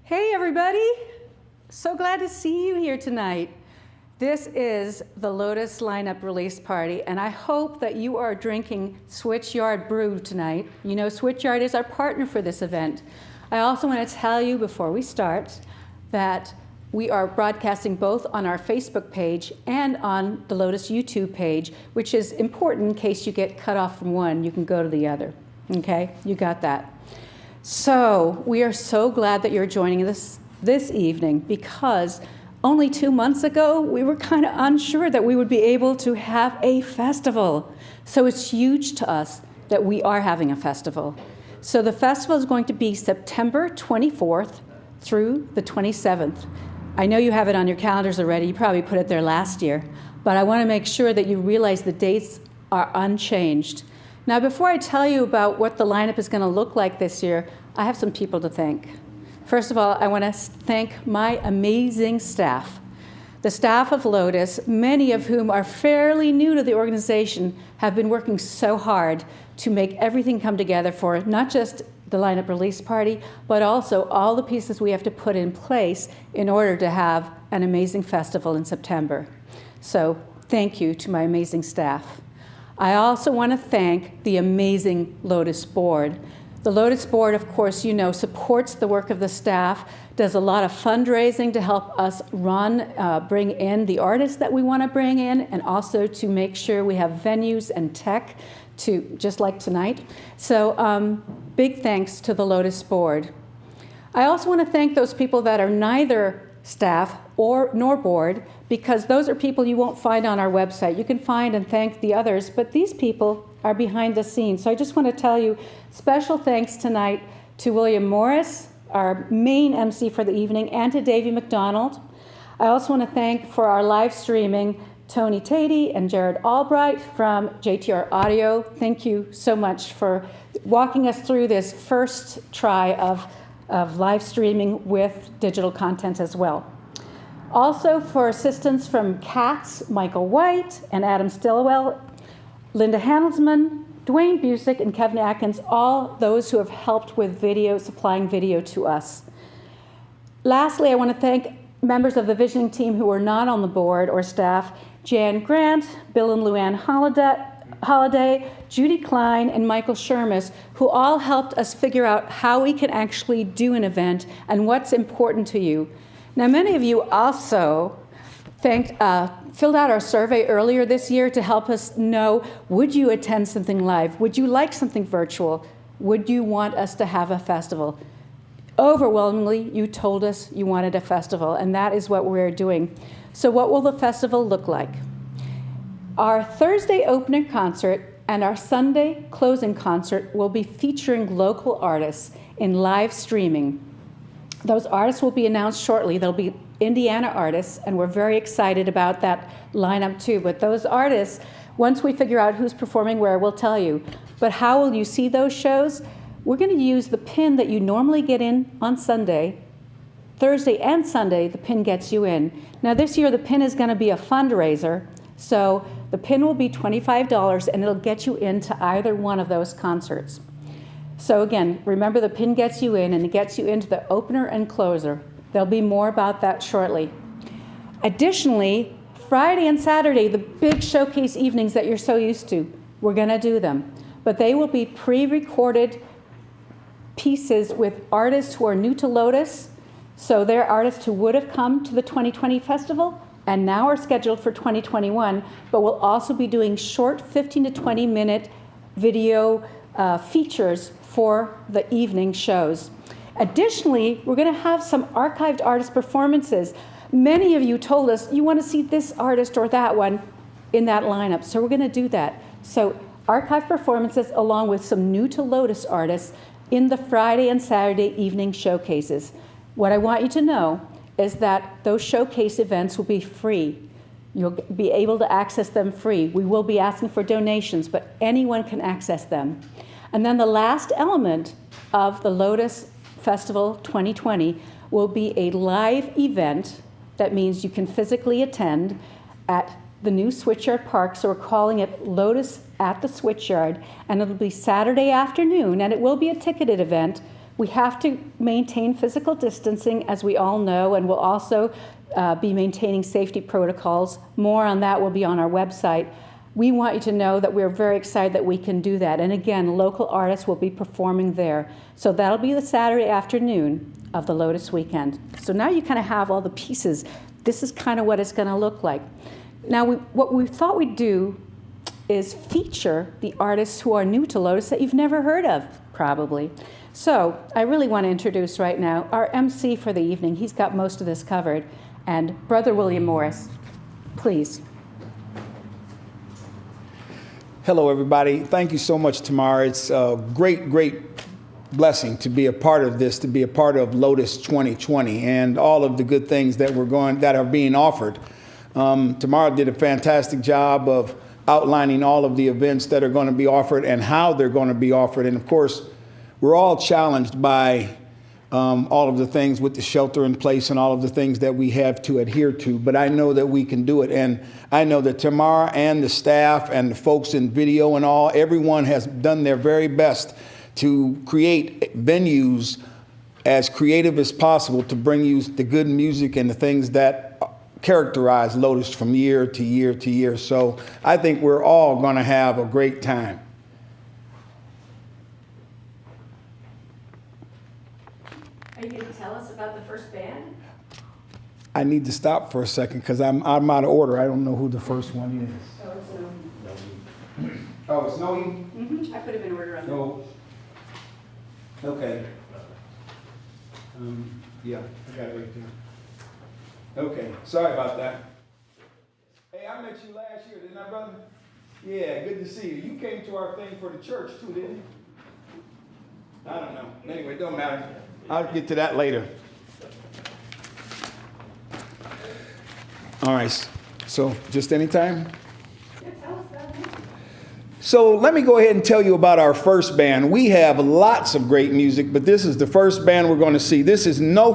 Hey everybody, so glad to see you here tonight. This is the Lotus lineup release party, and I hope that you are drinking Switchyard Brew tonight. You know, Switchyard is our partner for this event. I also want to tell you before we start that we are broadcasting both on our Facebook page and on the Lotus YouTube page, which is important in case you get cut off from one, you can go to the other. Okay, you got that. So we are so glad that you're joining us this evening, because only 2 months ago, we were kind of unsure that we would be able to have a festival. So it's huge to us that we are having a festival. So the festival is going to be September 24th through the 27th. I know you have it on your calendars already. You probably put it there last year. But I want to make sure that you realize the dates are unchanged. Now, before I tell you about what the lineup is going to look like this year, I have some people to thank. First of all, I want to thank my amazing staff. The staff of Lotus, many of whom are fairly new to the organization, have been working so hard to make everything come together for not just the lineup release party, but also all the pieces we have to put in place in order to have an amazing festival in September. So thank you to my amazing staff. I also want to thank the amazing Lotus board. The Lotus board, of course, you know, supports the work of the staff, does a lot of fundraising to help us bring in the artists that we want to bring in, and also to make sure we have venues and tech, just like tonight. So big thanks to the Lotus board. I also want to thank those people that are neither staff nor board, because those are people you won't find on our website. You can find and thank the others, but these people are behind the scenes. So I just want to tell you special thanks tonight to William Morris, our main MC for the evening, and to Davey McDonald. I also want to thank for our live streaming Tony Tatey and Jared Albright from JTR Audio. Thank you so much for walking us through this first try of live streaming with digital content as well. Also for assistance from Katz, Michael White, and Adam Stillwell, Linda Handelsman, Dwayne Busick, and Kevin Atkins, all those who have helped with video, supplying video to us. Lastly, I want to thank members of the visioning team who are not on the board or staff: Jan Grant, Bill and Luann Holiday, Judy Klein, and Michael Shermis, who all helped us figure out how we can actually do an event and what's important to you. Now, many of you also filled out our survey earlier this year to help us know, would you attend something live? Would you like something virtual? Would you want us to have a festival? Overwhelmingly, you told us you wanted a festival, and that is what we're doing. So what will the festival look like? Our Thursday opening concert and our Sunday closing concert will be featuring local artists in live streaming. Those artists will be announced shortly. They'll be Indiana artists, and we're very excited about that lineup too. But those artists, once we figure out who's performing where, we'll tell you. But how will you see those shows? We're going to use the pin that you normally get in on Sunday. Thursday and Sunday, the pin gets you in. Now this year, the pin is going to be a fundraiser. So the pin will be $25, and it'll get you into either one of those concerts. So again, remember, the pin gets you in, and it gets you into the opener and closer. There'll be more about that shortly. Additionally, Friday and Saturday, the big showcase evenings that you're so used to, we're going to do them. But they will be pre-recorded pieces with artists who are new to Lotus. So they're artists who would have come to the 2020 festival and now are scheduled for 2021, but we'll also be doing short 15 to 20 minute video features for the evening shows. Additionally, we're going to have some archived artist performances. Many of you told us you want to see this artist or that one in that lineup, so we're going to do that. So archived performances along with some new to Lotus artists in the Friday and Saturday evening showcases. What I want you to know is that those showcase events will be free. You'll be able to access them free. We will be asking for donations, but anyone can access them. And then the last element of the Lotus Festival 2020 will be a live event. That means you can physically attend at the new Switchyard Park, so we're calling it Lotus at the Switchyard, and it'll be Saturday afternoon, and it will be a ticketed event We have to maintain physical distancing, as we all know, and we'll also be maintaining safety protocols. More on that will be on our website. We want you to know that we're very excited that we can do that. And again, local artists will be performing there. So that'll be the Saturday afternoon of the Lotus weekend. So now you kind of have all the pieces. This is kind of what it's going to look like. Now, what we thought we'd do is feature the artists who are new to Lotus that you've never heard of, probably. So I really want to introduce right now our MC for the evening. He's got most of this covered. And Brother William Morris, please. Hello, everybody. Thank you so much, Tamara. It's a great, great blessing to be a part of this, to be a part of Lotus 2020 and all of the good things that are being offered. Tamara did a fantastic job of outlining all of the events that are going to be offered and how they're going to be offered. And of course, we're all challenged by all of the things with the shelter in place and all of the things that we have to adhere to. But I know that we can do it. And I know that Tamara and the staff and the folks in video and all, everyone has done their very best to create venues as creative as possible to bring you the good music and the things that characterize Lotus from year to year to year. So I think we're all going to have a great time. Are you going to tell us about the first band? I need to stop for a second because I'm out of order. I don't know who the first one is. Oh, it's Noe. Oh, it's Noe? Mm-hmm. I put them in order on No. Okay. Yeah, I got it right there. Okay, sorry about that. Hey, I met you last year, didn't I, brother? Yeah, good to see you. You came to our thing for the church too, didn't you? I don't know. Anyway, it don't matter. I'll get to that later. All right, so just anytime? Yeah, tell us about it. So let me go ahead and tell you about our first band. We have lots of great music, but this is the first band we're going to see. This is Noe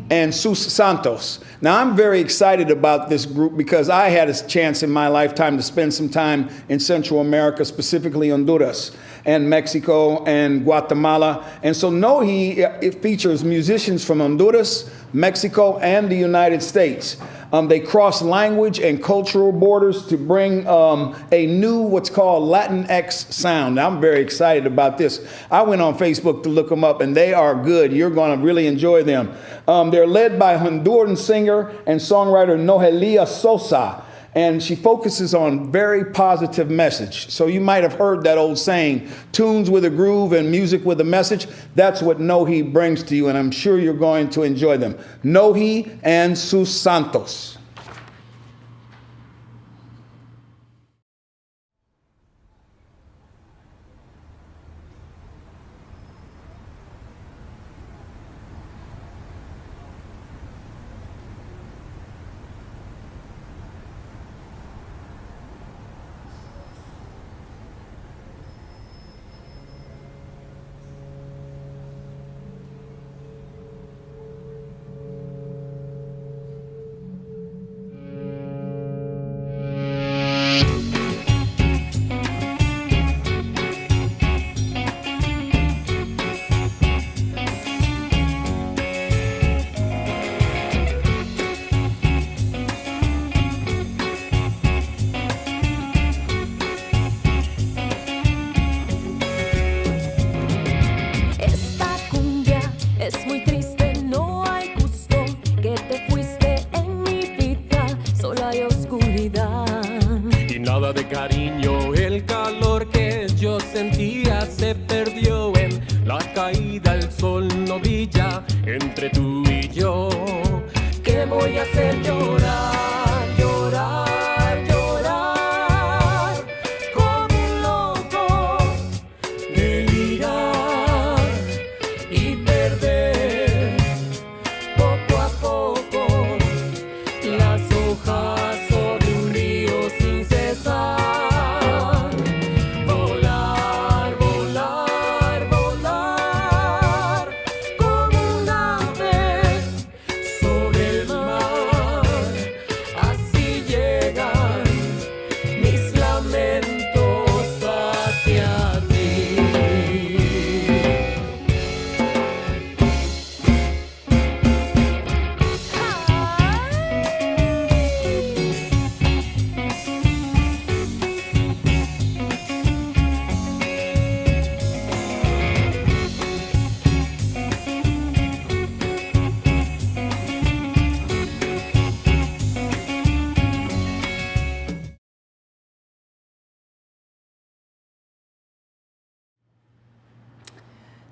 and Sus Santos. Now, I'm very excited about this group because I had a chance in my lifetime to spend some time in Central America, specifically Honduras and Mexico and Guatemala. And so Noe, it features musicians from Honduras, Mexico, and the United States. They cross language and cultural borders to bring a new, what's called Latinx sound. I'm very excited about this. I went on Facebook to look them up, and they are good. You're going to really enjoy them. They're led by Honduran singer and songwriter Noelia Sosa, and she focuses on very positive message. So you might have heard that old saying, tunes with a groove and music with a message. That's what Noe brings to you, and I'm sure you're going to enjoy them. Noe and Sus Santos.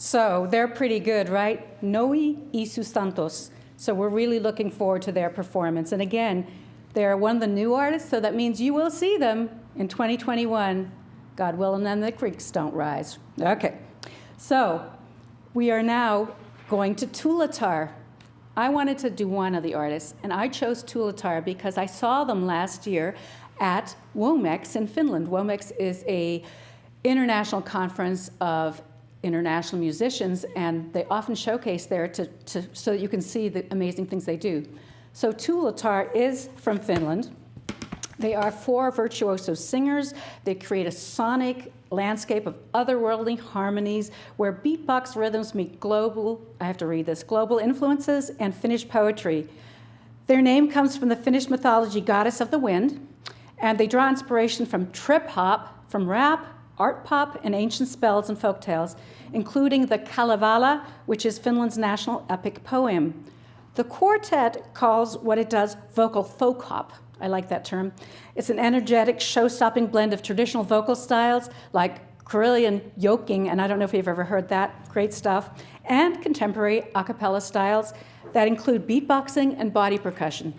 So they're pretty good, right? Noi y sus santos. So we're really looking forward to their performance. And again, they're one of the new artists, so that means you will see them in 2021, God willing, and the creeks don't rise. Okay, so we are now going to Tuulatar. I wanted to do one of the artists, and I chose Tuulatar because I saw them last year at WOMEX in Finland. WOMEX is a international conference of international musicians, and they often showcase there so that you can see the amazing things they do. So Tuulatar is from Finland. They are 4 virtuoso singers. They create a sonic landscape of otherworldly harmonies where beatbox rhythms meet global, I have to read this, global influences and Finnish poetry. Their name comes from the Finnish mythology goddess of the wind, and they draw inspiration from trip hop, from rap, art pop, and ancient spells and folktales, including the Kalevala, which is Finland's national epic poem. The quartet calls what it does vocal folk hop. I like that term. It's an energetic, show-stopping blend of traditional vocal styles like Karelian yoking, and I don't know if you've ever heard that, great stuff, and contemporary a cappella styles that include beatboxing and body percussion.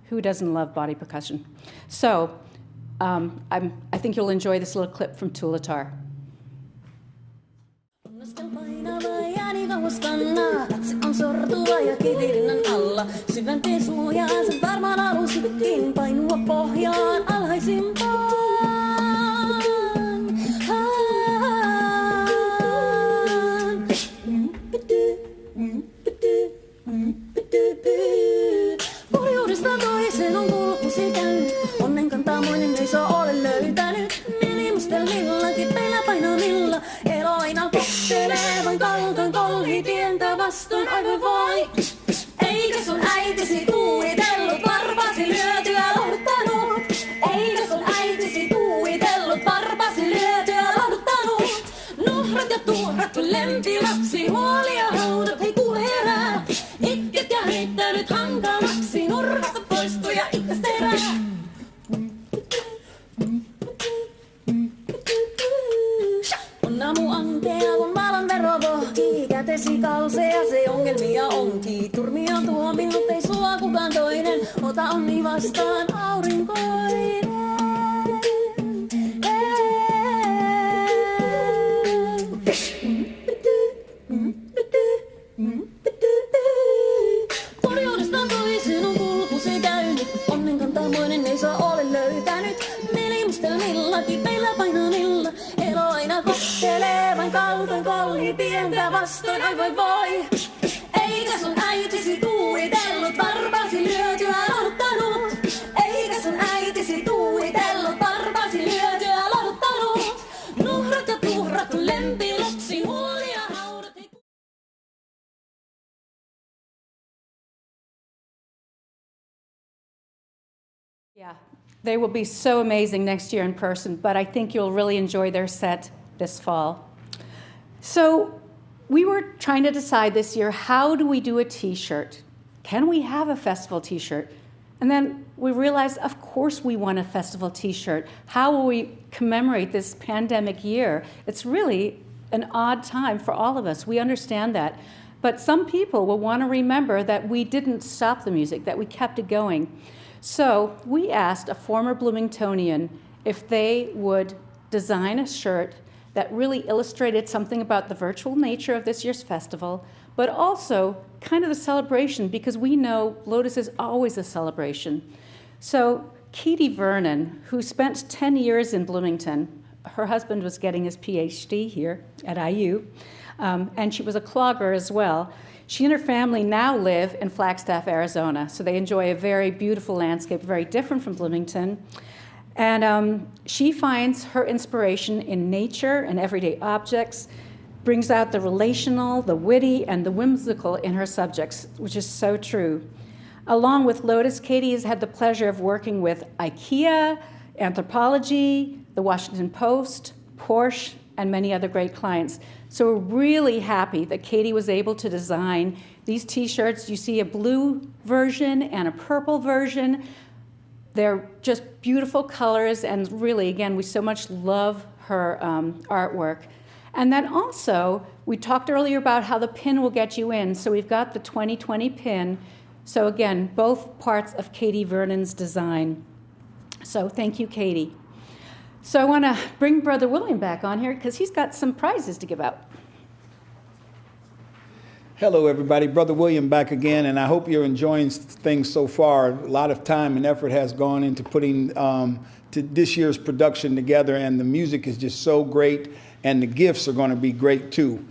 Who doesn't love body percussion? So I think you'll enjoy this little clip from Tuulatar. Katse on sortuva ja kivirinnan alla. Syvempi suojaa sen varmaan alusitkin painua pohjaan alhaisimpaan. Pohjuudesta toiseen on kulkusi käynyt. Onnen kantamoinen ei saa ole löytänyt. Minimustelmilla, kipeillä painamilla. Elo aina koktelee vain kaltoin kolhi pientä vastoin aivan voi. Eikö sun äitisi tuuitellut varpasi lyötyä lohduttanut? Eikö sun äitisi tuuitellut varpasi lyötyä lohduttanut? Nuhrat ja tuhrat kun lempilapsi huoli ja haudat hei kuule herää. Itket ja heittänyt hankalaksi nurkasta poistu ja itses terää. On aamu ankea, kun maalan vero vohkii. Kätesi kalsea, se ongelmia onkin. Turmia tuo minut, ei sua kukaan toinen. Ota onni vastaan aurinkoinen. Korjuudesta toisen on kulkusi käynyt. Onnen kantamoinen ei saa ole löytänyt. Melimustelmilla, kipeillä painamilla. Elo aina koktelee vain kaltoin kolhi pientä vastoin ai voi voi. Eikä sun äitisi tuuitellut varpasi lyötyä lohduttanut. Eikä sun äitisi tuuitellut varpasi lyötyä lohduttanut. Nuhrat ja tuhrat kun lempilapsi huoli ja haudat. Yeah, they will be so amazing next year in person, but I think you'll really enjoy their set this fall. So we were trying to decide this year, how do we do a t-shirt? Can we have a festival t-shirt? And then we realized, of course we want a festival t-shirt. How will we commemorate this pandemic year? It's really an odd time for all of us. We understand that. But some people will want to remember that we didn't stop the music, that we kept it going. So we asked a former Bloomingtonian if they would design a shirt that really illustrated something about the virtual nature of this year's festival, but also kind of the celebration, because we know Lotus is always a celebration. So Katie Vernon, who spent 10 years in Bloomington, her husband was getting his PhD here at IU, and she was a clogger as well. She and her family now live in Flagstaff, Arizona, so they enjoy a very beautiful landscape, very different from Bloomington. And she finds her inspiration in nature and everyday objects, brings out the relational, the witty, and the whimsical in her subjects, which is so true. Along with Lotus, Katie has had the pleasure of working with IKEA, Anthropology, the Washington Post, Porsche, and many other great clients. So we're really happy that Katie was able to design these t-shirts. You see a blue version and a purple version. They're just beautiful colors, and really, again, we so much love her artwork. And then also, we talked earlier about how the pin will get you in. So we've got the 2020 pin. So again, both parts of Katie Vernon's design. So thank you, Katie. So I want to bring Brother William back on here because he's got some prizes to give out. Hello, everybody. Brother William back again, and I hope you're enjoying things so far. A lot of time and effort has gone into putting to this year's production together, and the music is just so great, and the gifts are going to be great too.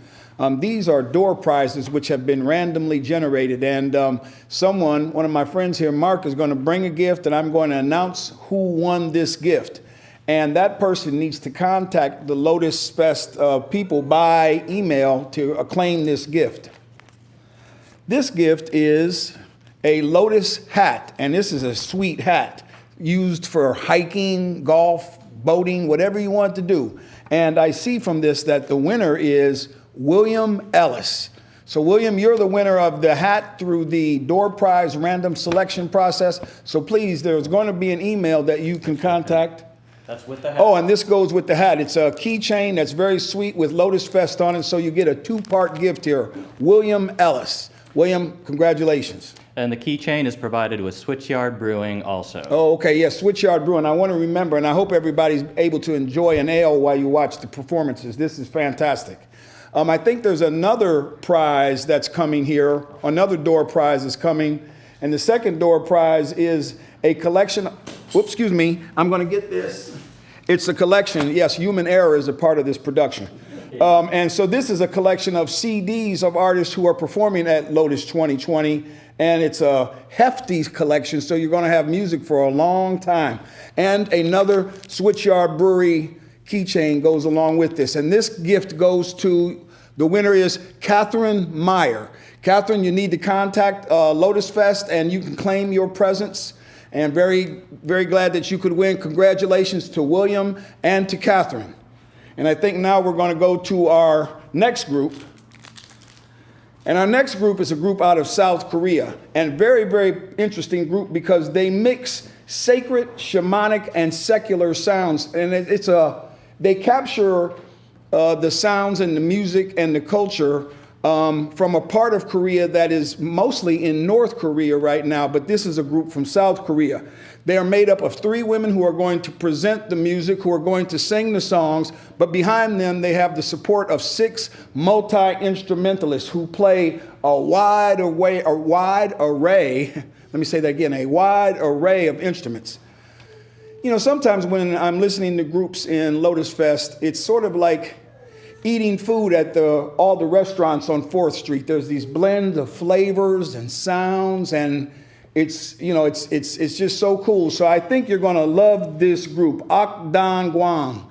These are door prizes which have been randomly generated, and one of my friends here, Mark, is going to bring a gift, and I'm going to announce who won this gift. And that person needs to contact the Lotus Fest people by email to claim this gift. This gift is a Lotus hat, and this is a sweet hat used for hiking, golf, boating, whatever you want to do. And I see from this that the winner is William Ellis. So William, you're the winner of the hat through the door prize random selection process. So please, there's going to be an email that you can contact. That's with the hat. Oh, and this goes with the hat. It's a keychain that's very sweet with Lotus Fest on it, so you get a two-part gift here. William Ellis. William, congratulations. And the keychain is provided with Switchyard Brewing also. Oh, okay, yes, Switchyard Brewing. I want to remember, and I hope everybody's able to enjoy an ale while you watch the performances. This is fantastic. I think there's another prize that's coming here. Another door prize is coming. And the second door prize is a collection. Whoops, excuse me. I'm going to get this. It's a collection. Yes, human error is a part of this production. And so this is a collection of CDs of artists who are performing at Lotus 2020. And it's a hefty collection, so you're going to have music for a long time. And another Switchyard Brewery keychain goes along with this. And this gift goes to, the winner is Catherine Meyer. Catherine, you need to contact Lotus Fest, and you can claim your presents. And very, very glad that you could win. Congratulations to William and to Catherine. And I think now we're going to go to our next group. And our next group is a group out of South Korea. And very, very interesting group because they mix sacred, shamanic, and secular sounds. And they capture the sounds and the music and the culture from a part of Korea that is mostly in North Korea right now, but this is a group from South Korea. They are made up of 3 women who are going to present the music, who are going to sing the songs, but behind them they have the support of 6 multi-instrumentalists who play a wide array, let me say that again, a wide array of instruments. You know, sometimes when I'm listening to groups in Lotus Fest, it's sort of like eating food at all the restaurants on 4th Street. There's these blends of flavors and sounds, and it's just so cool. So I think you're going to love this group, Akdan Gwang.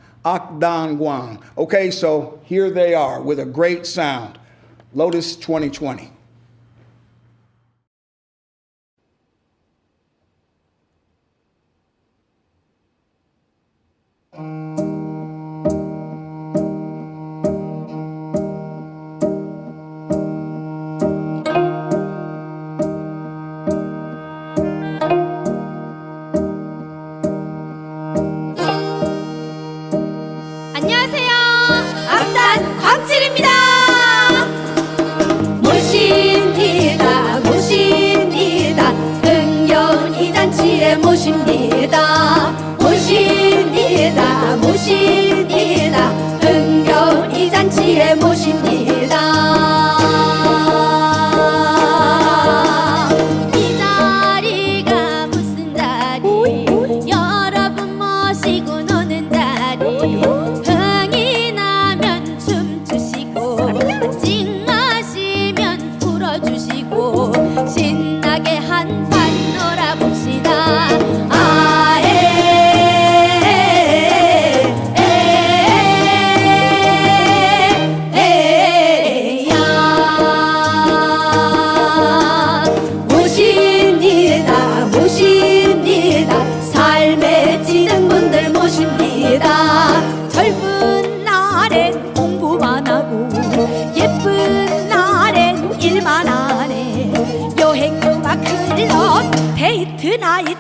Okay, so here they are with a great sound. Lotus 2020. 안녕하세요. 악단 광칠입니다. 모십니다. 흥겨운 이 잔치에 모십니다. 흥겨운 이 잔치에 모십니다. 이 자리가 무슨 자리? 여러분 모시고 노는 자리. 흥이 나면 춤추시고 찡하시면 풀어주시고 신나게 한판 놀아봅시다. 모십니다. 삶에 찌든 분들 모십니다. 젊은 날엔 공부만 하고 예쁜 날엔 일만 하네. 여행 음악 클럽 데이트 나이트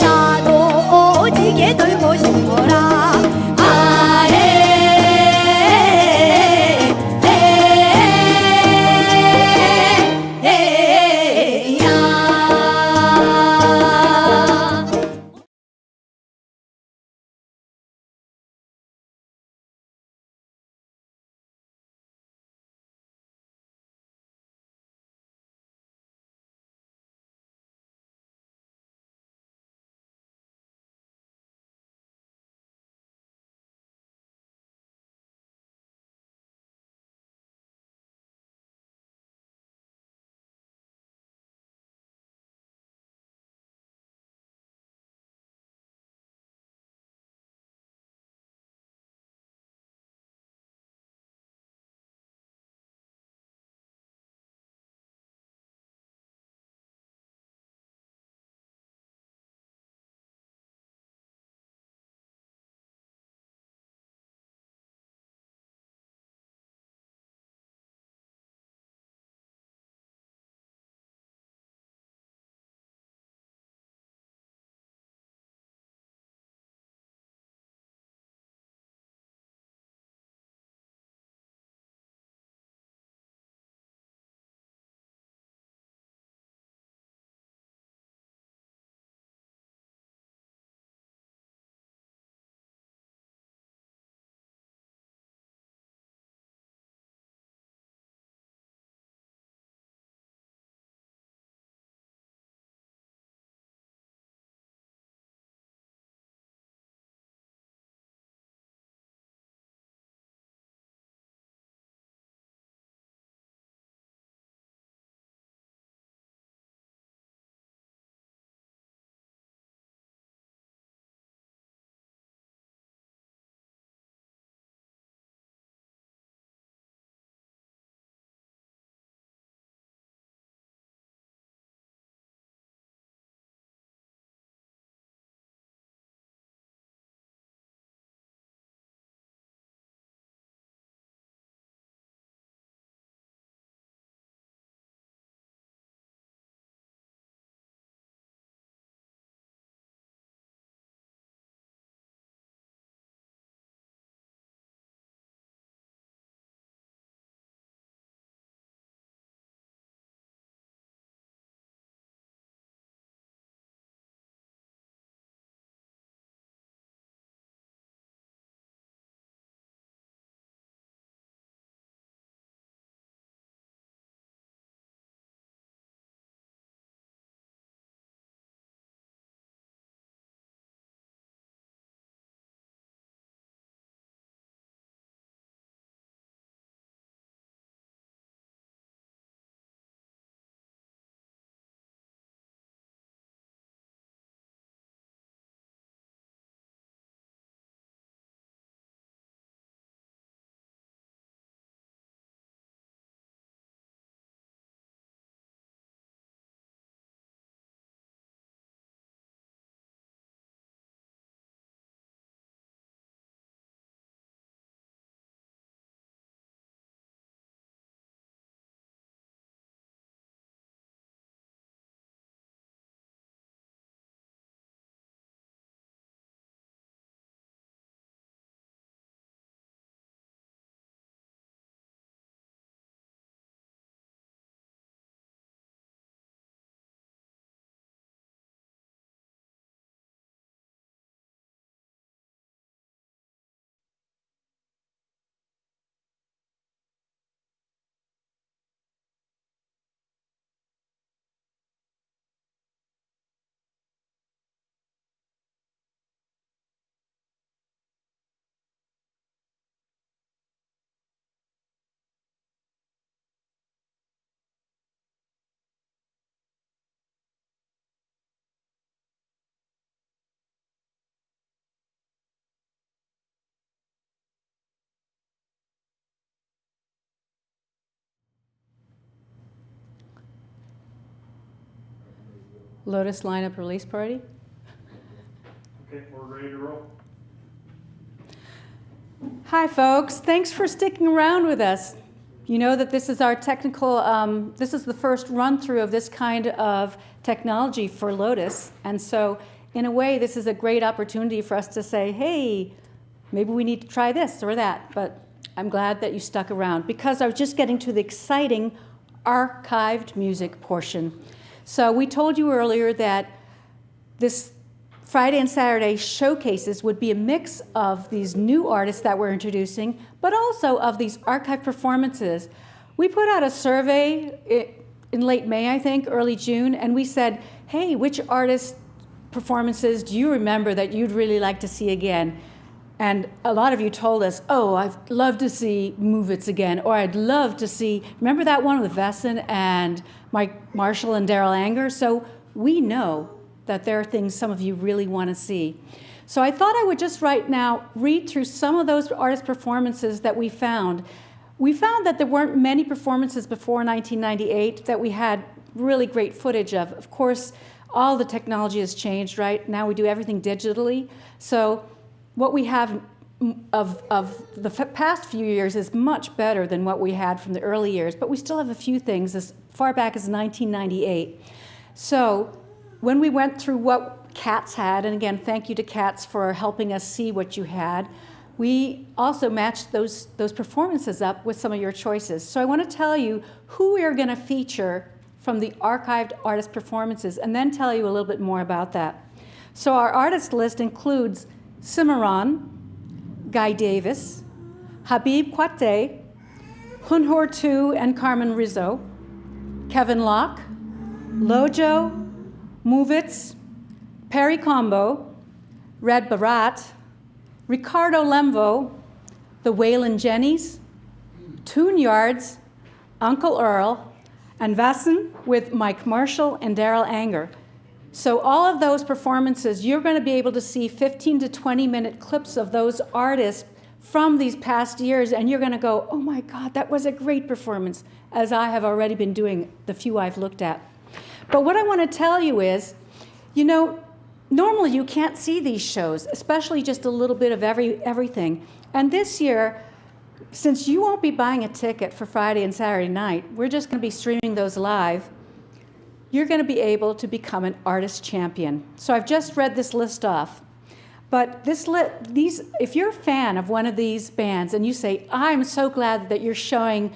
나도 오지게 놀고 싶어라. Lotus lineup release party. Okay, we're ready to roll. Hi, folks. Thanks for sticking around with us. You know that this is our technical, this is the first run through of this kind of technology for Lotus. And so, in a way, this is a great opportunity for us to say, hey, maybe we need to try this or that. But I'm glad that you stuck around because I was just getting to the exciting archived music portion. So we told you earlier that this Friday and Saturday showcases would be a mix of these new artists that we're introducing, but also of these archive performances. We put out a survey in late May, I think, early June, and we said, hey, which artist performances do you remember that you'd really like to see again? And a lot of you told us, oh, I'd love to see Move It's again, or I'd love to see, remember that one with Vesson and Mike Marshall and Daryl Anger? So we know that there are things some of you really want to see. So I thought I would just right now read through some of those artist performances that we found. We found that there weren't many performances before 1998 that we had really great footage of. Of course, all the technology has changed, right? Now we do everything digitally. So what we have of the past few years is much better than what we had from the early years, but we still have a few things as far back as 1998. So when we went through what Cats had, and again, thank you to Cats for helping us see what you had, we also matched those performances up with some of your choices. So I want to tell you who we are going to feature from the archived artist performances, and then tell you a little bit more about that. So our artist list includes Cimarron, Guy Davis, Habib Kwate, Hunhor Tu and Carmen Rizzo, Kevin Locke, Lojo, Movitz, Perry Combo, Red Barat, Ricardo Lemvo, the Waylon Jennies, Toon Yards, Uncle Earl, and Vasson with Mike Marshall and Daryl Anger. So all of those performances, you're going to be able to see 15 to 20-minute clips of those artists from these past years, and you're going to go, oh my God, that was a great performance, as I have already been doing the few I've looked at. But what I want to tell you is, you know, normally you can't see these shows, especially just a little bit of everything. And this year, since you won't be buying a ticket for Friday and Saturday night, we're just going to be streaming those live. You're going to be able to become an artist champion. So I've just read this list off. But if you're a fan of one of these bands and you say, I'm so glad that you're showing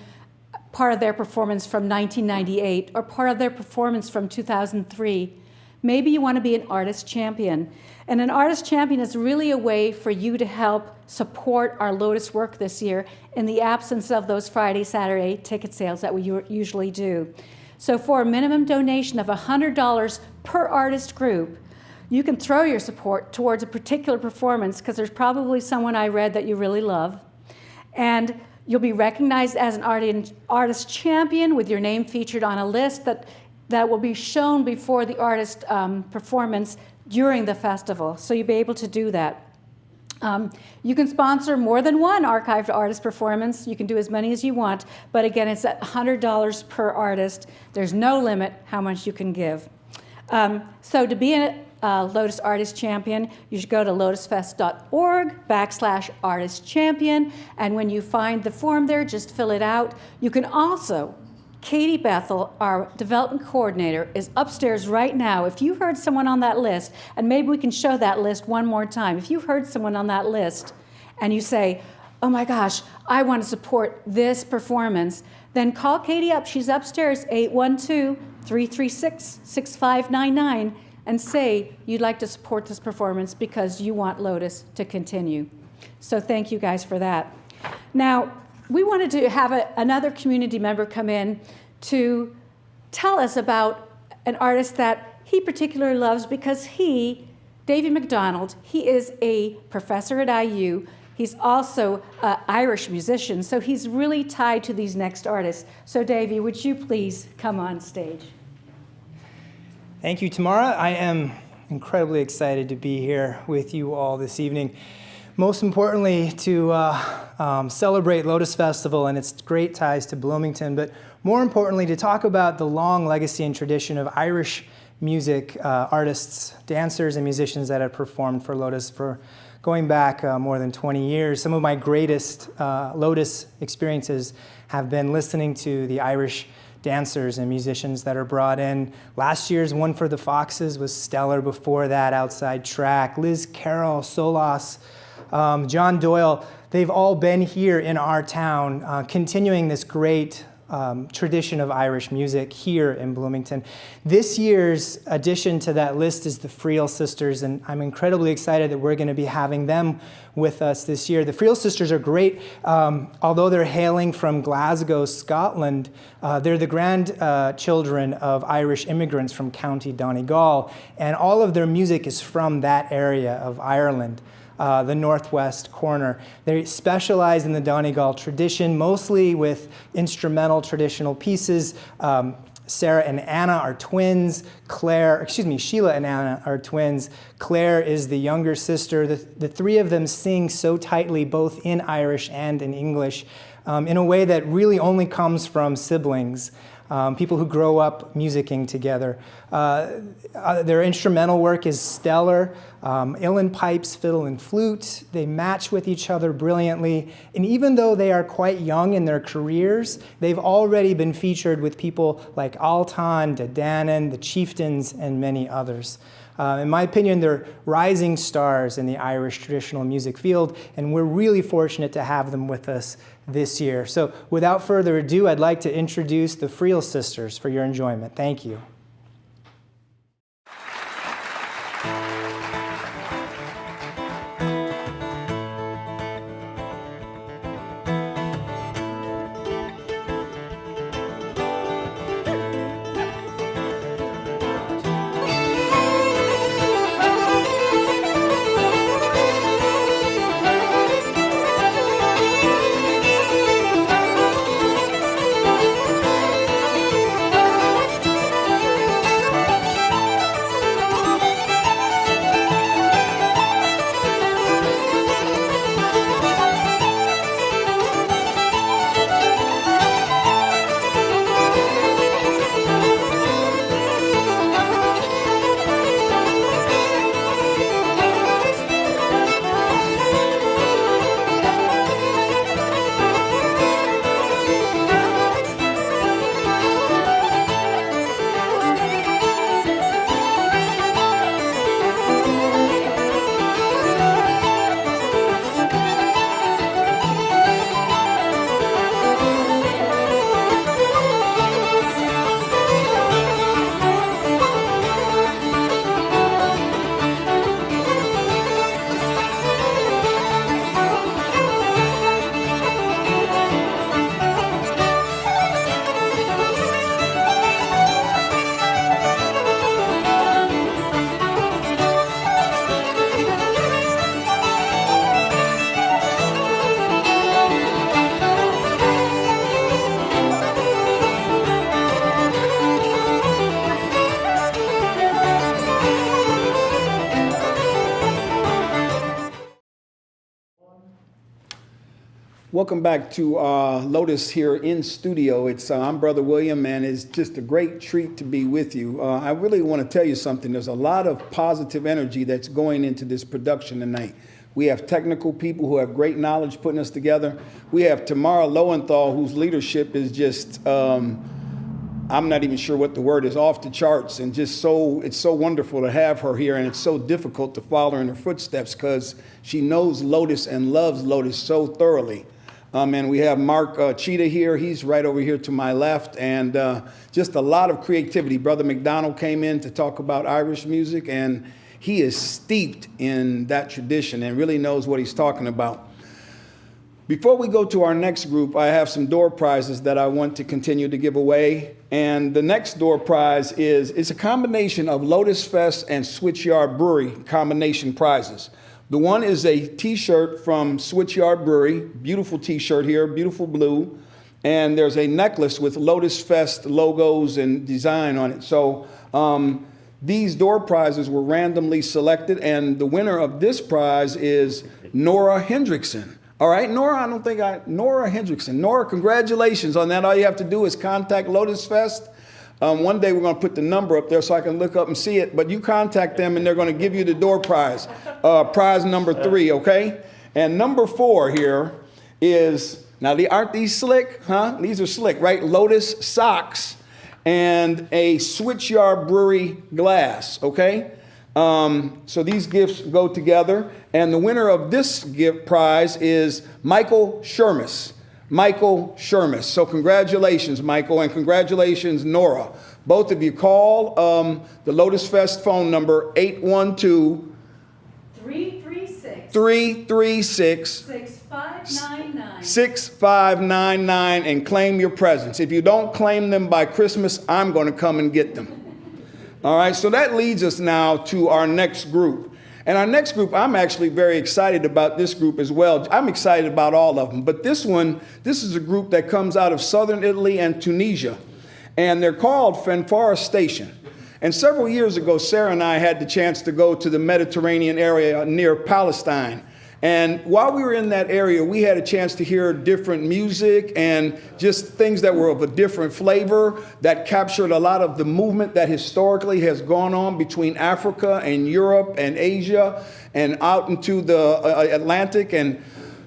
part of their performance from 1998 or part of their performance from 2003, maybe you want to be an artist champion. And an artist champion is really a way for you to help support our Lotus work this year in the absence of those Friday, Saturday ticket sales that we usually do. So for a minimum donation of $100 per artist group, you can throw your support towards a particular performance because there's probably someone I read that you really love. And you'll be recognized as an artist champion with your name featured on a list that will be shown before the artist performance during the festival. So you'll be able to do that. You can sponsor more than one archived artist performance. You can do as many as you want, but again, it's at $100 per artist. There's no limit how much you can give. So to be a Lotus Artist Champion, you should go to lotusfest.org/artist champion, and when you find the form there, just fill it out. You can also, Katie Bethel, our development coordinator, is upstairs right now. If you heard someone on that list, and maybe we can show that list one more time. If you heard someone on that list and you say, oh my gosh, I want to support this performance, then call Katie up. She's upstairs, 812-336-6599, and say you'd like to support this performance because you want Lotus to continue. So thank you guys for that. Now, we wanted to have another community member come in to tell us about an artist that he particularly loves because Davey McDonald, he is a professor at IU. He's also an Irish musician, so he's really tied to these next artists. So Davey, would you please come on stage? Thank you, Tamara. I am incredibly excited to be here with you all this evening. Most importantly, to celebrate Lotus Festival and its great ties to Bloomington, but more importantly, to talk about the long legacy and tradition of Irish music artists, dancers, and musicians that have performed for Lotus for going back more than 20 years. Some of my greatest Lotus experiences have been listening to the Irish dancers and musicians that are brought in. Last year's One for the Foxes was stellar. Before that, Outside Track, Liz Carroll, Solas, John Doyle, they've all been here in our town, continuing this great tradition of Irish music here in Bloomington. This year's addition to that list is the Friel Sisters, and I'm incredibly excited that we're going to be having them with us this year. The Friel Sisters are great. Although they're hailing from Glasgow, Scotland, they're the grandchildren of Irish immigrants from County Donegal, and all of their music is from that area of Ireland. The northwest corner. They specialize in the Donegal tradition, mostly with instrumental traditional pieces. Sarah and Anna are twins. Sheila and Anna are twins. Claire is the younger sister. The three of them sing so tightly, both in Irish and in English, in a way that really only comes from siblings. People who grow up musicking together. Their instrumental work is stellar. Uilleann pipes, fiddle, and flute. They match with each other brilliantly. And even though they are quite young in their careers, they've already been featured with people like Altan, Dadannan, the Chieftains, and many others. In my opinion, they're rising stars in the Irish traditional music field, and we're really fortunate to have them with us this year. So without further ado, I'd like to introduce the Friel Sisters for your enjoyment. Thank you. Welcome back to Lotus here in studio. I'm Brother William, and it's just a great treat to be with you. I really want to tell you something. There's a lot of positive energy that's going into this production tonight. We have technical people who have great knowledge putting us together. We have Tamara Lowenthal, whose leadership is just, I'm not even sure what the word is, off the charts, and just it's so wonderful to have her here, and it's so difficult to follow in her footsteps because she knows Lotus and loves Lotus so thoroughly. And we have Mark Cheetah here. He's right over here to my left. And just a lot of creativity. Brother McDonald came in to talk about Irish music, and he is steeped in that tradition and really knows what he's talking about. Before we go to our next group, I have some door prizes that I want to continue to give away. And the next door prize it's a combination of Lotus Fest and Switchyard Brewery combination prizes. The one is a T-shirt from Switchyard Brewery, beautiful T-shirt here, beautiful blue, and there's a necklace with Lotus Fest logos and design on it. So these door prizes were randomly selected, and the winner of this prize is Nora Hendrickson. All right, Nora Hendrickson. Nora, congratulations on that. All you have to do is contact Lotus Fest. One day we're going to put the number up there so I can look up and see it, but you contact them and they're going to give you the door prize, prize number 3, okay? And number 4 here is, now aren't these slick, huh? These are slick, right? Lotus socks and a Switchyard Brewery glass, okay? So these gifts go together, and the winner of this gift prize is Michael Shermis. Michael Shermis. So congratulations, Michael, and congratulations, Nora. Both of you call the Lotus Fest phone number 812 336 6599. 6599 and claim your presents. If you don't claim them by Christmas, I'm going to come and get them. All right, so that leads us now to our next group. And our next group, I'm actually very excited about this group as well. I'm excited about all of them. But this is a group that comes out of southern Italy and Tunisia. And they're called Fanfara Station. And several years ago, Sarah and I had the chance to go to the Mediterranean area near Palestine. And while we were in that area, we had a chance to hear different music and just things that were of a different flavor that captured a lot of the movement that historically has gone on between Africa and Europe and Asia and out into the Atlantic. And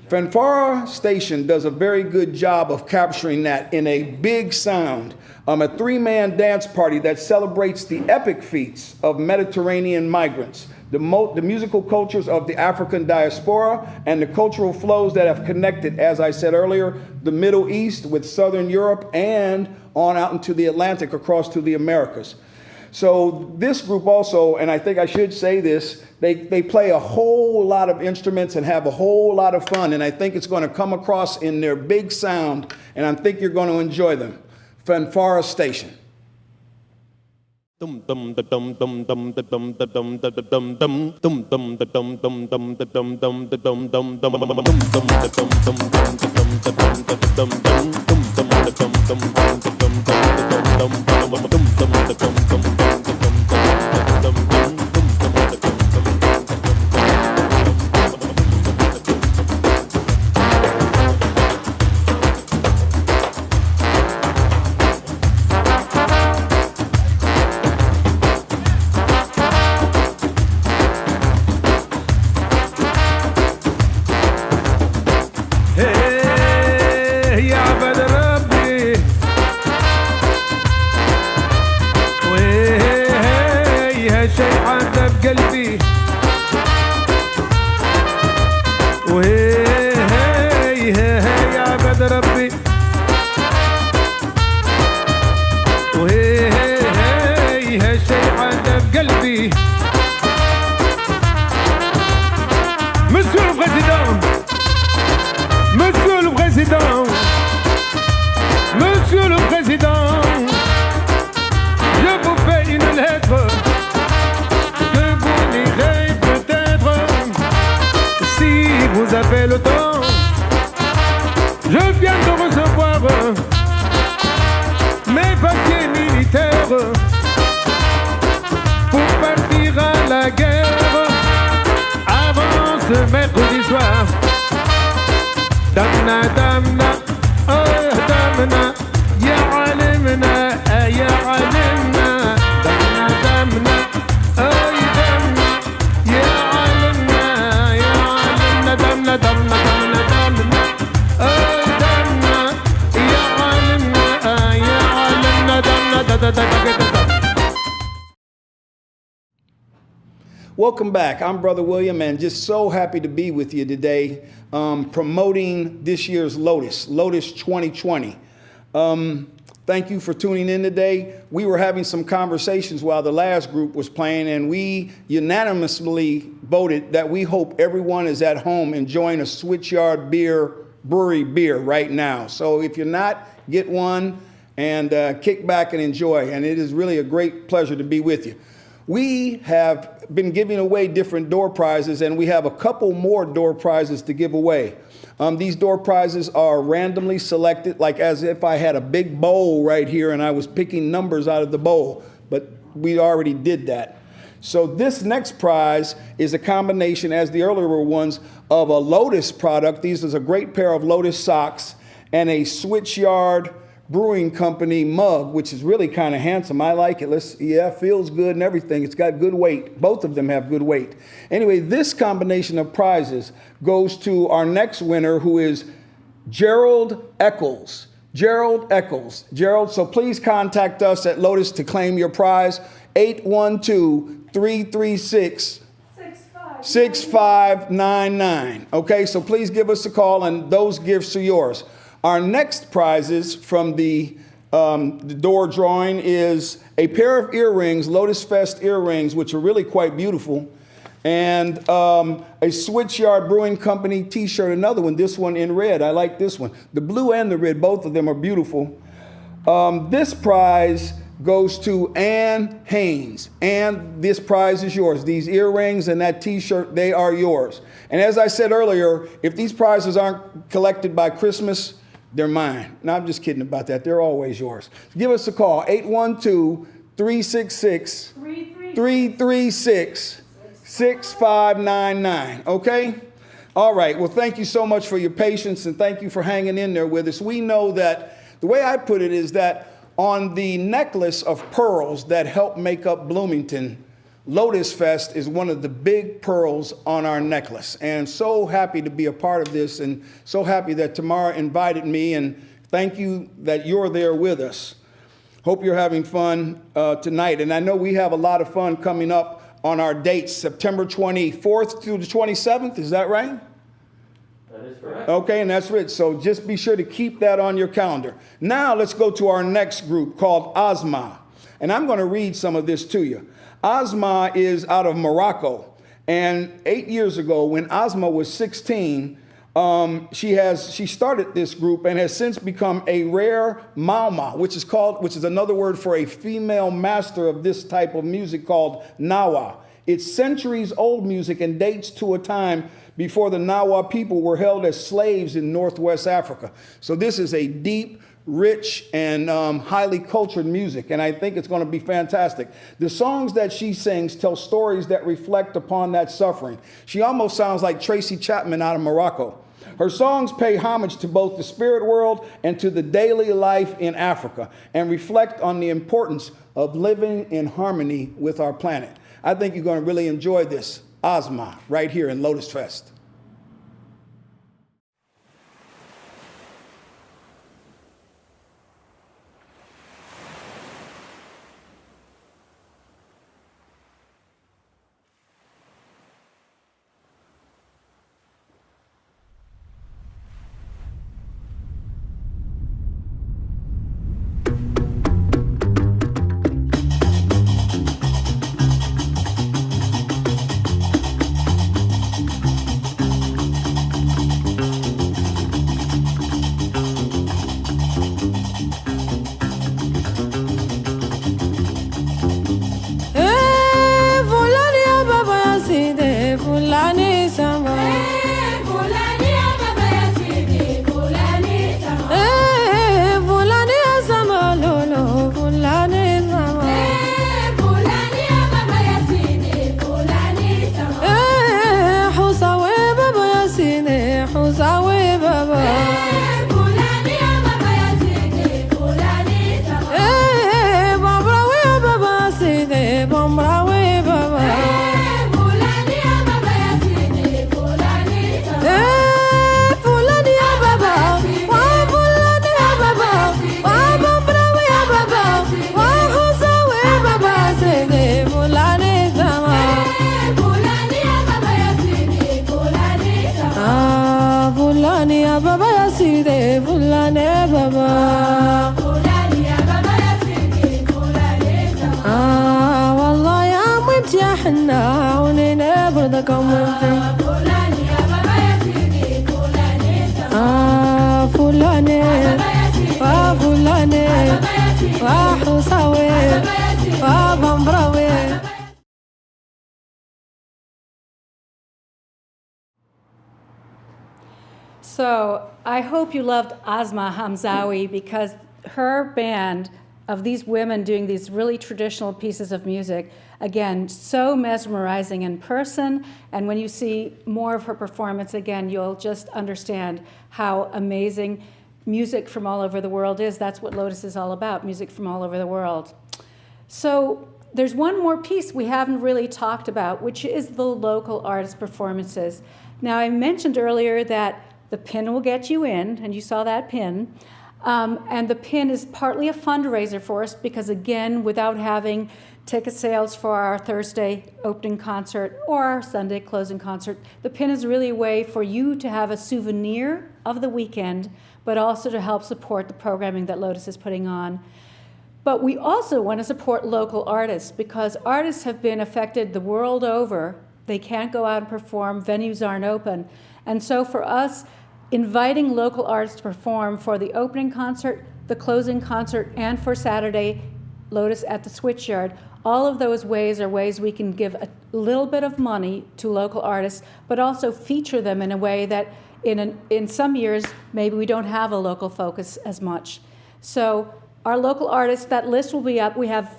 Fanfara Station does a very good job of capturing that in a big sound. A 3-man dance party that celebrates the epic feats of Mediterranean migrants, the musical cultures of the African diaspora, and the cultural flows that have connected, as I said earlier, the Middle East with Southern Europe and on out into the Atlantic across to the Americas. So this group also, and I think I should say this, they play a whole lot of instruments and have a whole lot of fun, and I think it's going to come across in their big sound, and I think you're going to enjoy them. Fanfara Station. Monsieur le Président, je vous fais une lettre que vous lirez peut-être si vous avez le temps. Je viens de recevoir mes papiers militaires pour partir à la guerre avant ce mercredi soir. Damna, damna, oh damna, ya alimna, ya alimna. Damna, damna, oh damna, ya alimna, ya alimna. Damna, damna, damna, damna, oh damna, ya alimna, ya alimna. Damna, da da da da da da. Welcome back. I'm Brother William, and just so happy to be with you today, promoting this year's Lotus 2020. Thank you for tuning in today. We were having some conversations while the last group was playing, and we unanimously voted that we hope everyone is at home enjoying a Switchyard Brewery beer right now. So if you're not, get one and kick back and enjoy. And it is really a great pleasure to be with you. We have been giving away different door prizes, and we have a couple more door prizes to give away. These door prizes are randomly selected, like as if I had a big bowl right here and I was picking numbers out of the bowl, but we already did that. So this next prize is a combination, as the earlier ones, of a Lotus product. These is a great pair of Lotus socks and a Switchyard Brewing Company mug, which is really kind of handsome. I like it. Yeah, feels good and everything. It's got good weight. Both of them have good weight. Anyway, this combination of prizes goes to our next winner, who is Gerald Eccles. Gerald Eccles. Gerald, so please contact us at Lotus to claim your prize. 812-336 6599. Okay, so please give us a call, and those gifts are yours. Our next prizes from the door drawing is a pair of earrings, Lotus Fest earrings, which are really quite beautiful, and a Switchyard Brewing Company t-shirt, another one, this one in red. I like this one. The blue and the red, both of them are beautiful. This prize goes to Ann Haynes. Ann, this prize is yours. These earrings and that t-shirt, they are yours. And as I said earlier, if these prizes aren't collected by Christmas, they're mine. No, I'm just kidding about that. They're always yours. Give us a call, 812-366-336 6599, okay? All right, well, thank you so much for your patience, and thank you for hanging in there with us. We know that, the way I put it is that on the necklace of pearls that help make up Bloomington, Lotus Fest is one of the big pearls on our necklace. And so happy to be a part of this, and so happy that Tamara invited me, and thank you that you're there with us. Hope you're having fun tonight. And I know we have a lot of fun coming up on our dates, September 24th through the 27th, is that right? That is correct. Okay, and that's right. So just be sure to keep that on your calendar. Now let's go to our next group called Asma. And I'm going to read some of this to you. Asma is out of Morocco. And 8 years ago, when Asma was 16, she started this group and has since become a rare mauma, which is another word for a female master of this type of music called nawa. It's centuries old music and dates to a time before the Nawa people were held as slaves in Northwest Africa. So this is a deep, rich, and highly cultured music, and I think it's going to be fantastic. The songs that she sings tell stories that reflect upon that suffering. She almost sounds like Tracy Chapman out of Morocco. Her songs pay homage to both the spirit world and to the daily life in Africa, and reflect on the importance of living in harmony with our planet. I think you're going to really enjoy this. Asma, right here in Lotus Fest. So I hope you loved Asma Hamzawi, because her band of these women doing these really traditional pieces of music, again, so mesmerizing in person. And when you see more of her performance again, you'll just understand how amazing music from all over the world is. That's what Lotus is all about, music from all over the world. So there's one more piece we haven't really talked about, which is the local artist performances. Now, I mentioned earlier that the pin will get you in, and you saw that pin. And the pin is partly a fundraiser for us because, again, without having ticket sales for our Thursday opening concert or our Sunday closing concert, the pin is really a way for you to have a souvenir of the weekend, but also to help support the programming that Lotus is putting on. But we also want to support local artists because artists have been affected the world over. They can't go out and perform, venues aren't open. And so for us, inviting local artists to perform for the opening concert, the closing concert, and for Saturday, Lotus at the Switchyard, all of those ways are ways we can give a little bit of money to local artists, but also feature them in a way that in some years, maybe we don't have a local focus as much. So our local artists, that list will be up. We have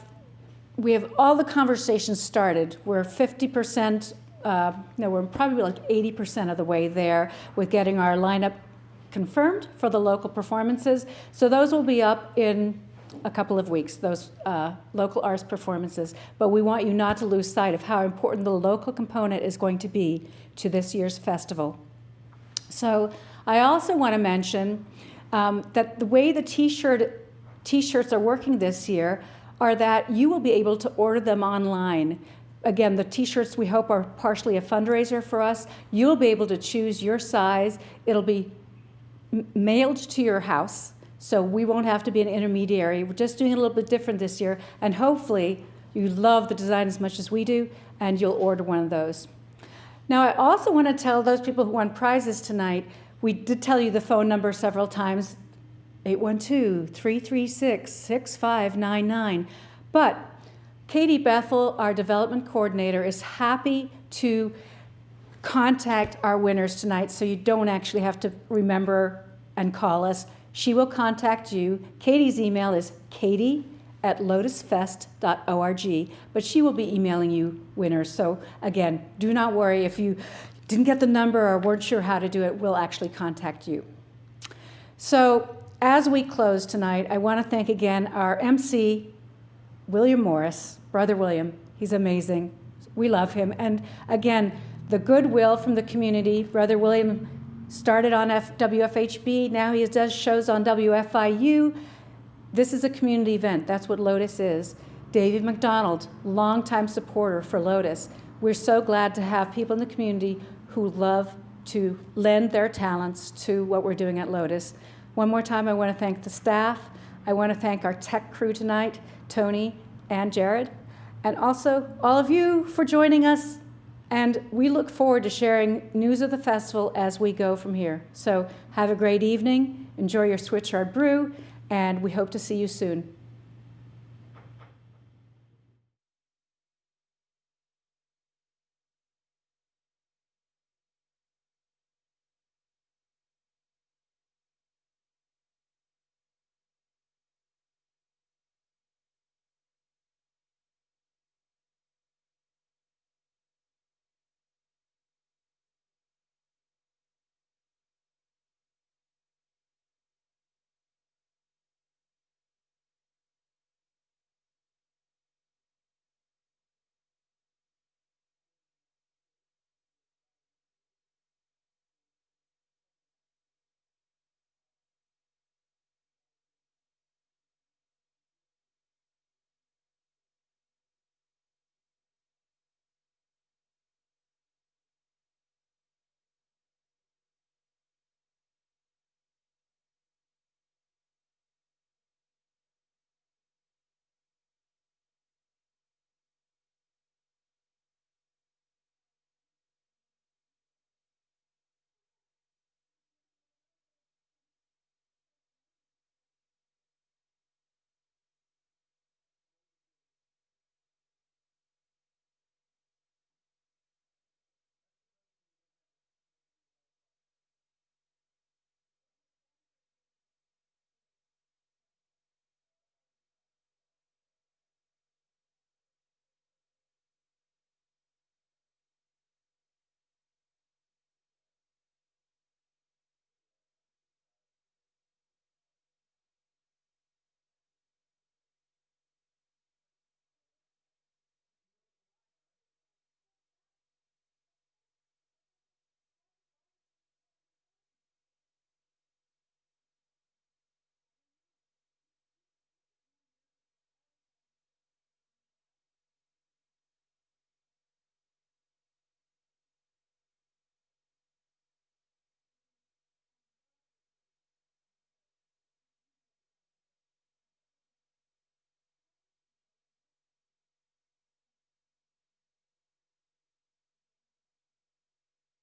all the conversations started. We're 50%, we're probably like 80% of the way there with getting our lineup confirmed for the local performances. So those will be up in a couple of weeks, those local arts performances. But we want you not to lose sight of how important the local component is going to be to this year's festival. So I also want to mention that the way the T-shirts are working this year are that you will be able to order them online. Again, the T-shirts we hope are partially a fundraiser for us. You'll be able to choose your size. It'll be mailed to your house, so we won't have to be an intermediary. We're just doing it a little bit different this year, and hopefully you love the design as much as we do, and you'll order one of those. Now, I also want to tell those people who won prizes tonight, we did tell you the phone number several times, 812-336-6599. But Katie Bethel, our development coordinator, is happy to contact our winners tonight so you don't actually have to remember and call us. She will contact you. Katie's email is katie@lotusfest.org, but she will be emailing you winners. So again, do not worry if you didn't get the number or weren't sure how to do it, we'll actually contact you. So as we close tonight, I want to thank again our MC, William Morris, Brother William. He's amazing. We love him. And again, the goodwill from the community. Brother William started on WFHB. Now he does shows on WFIU. This is a community event. That's what Lotus is. David McDonald, longtime supporter for Lotus. We're so glad to have people in the community who love to lend their talents to what we're doing at Lotus. One more time, I want to thank the staff. I want to thank our tech crew tonight, Tony and Jared, and also all of you for joining us. And we look forward to sharing news of the festival as we go from here. So have a great evening, enjoy your Switchyard brew, and we hope to see you soon.